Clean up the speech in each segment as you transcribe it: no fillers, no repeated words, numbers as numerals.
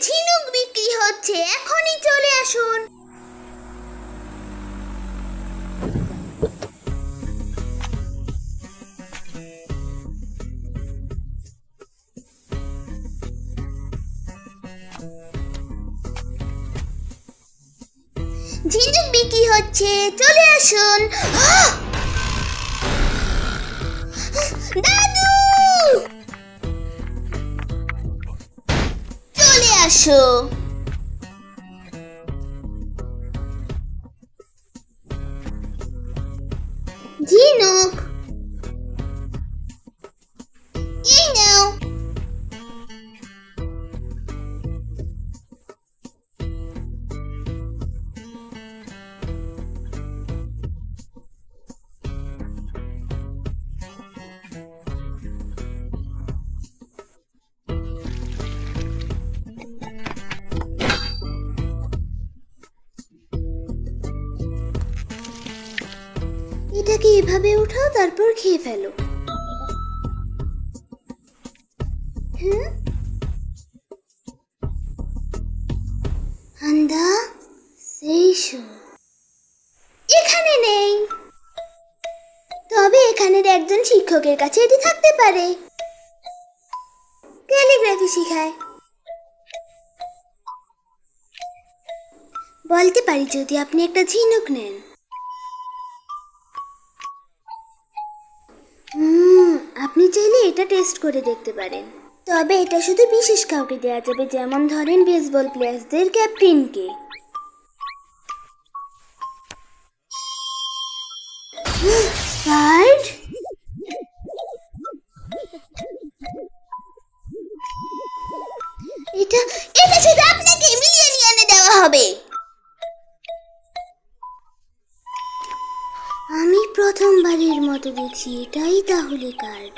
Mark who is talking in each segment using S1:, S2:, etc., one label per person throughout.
S1: ঝিনুক বিক্রি হচ্ছে, এখনই চলে আসুন। ঝিনুক বিক্রি হচ্ছে, চলে আসুন। দাদু, চলে আসো। ঝিনুক এই নাও। এটাকে এভাবে উঠাও, তারপর খেয়ে ফেলো। আন্দা সেইশো এখানে নেই, তবে এখানের একজন শিক্ষকের কাছে এটি থাকতে পারে। ক্যালিগ্রাফি শেখায়। বলতে পারি যদি আপনি একটা ঝিনুক নেন। আপনি চাইলে এটা টেস্ট করে দেখতে পারেন, তবে এটা শুধু বিশেষ কাউকে দেওয়া যাবে, যেমন ধরেন বেসবল প্লেয়ারদের ক্যাপ্টেনকে। কার্ড এটা এটা শুধু আপনাকে মিলিয়নিয়ানে দেওয়া হবে। আমি প্রথমবারের মতো দেখছি, এটাই তাহলে কার্ড।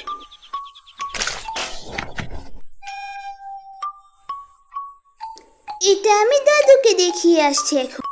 S1: এটা আমি দাদুকে দেখিয়ে আসছি এখন।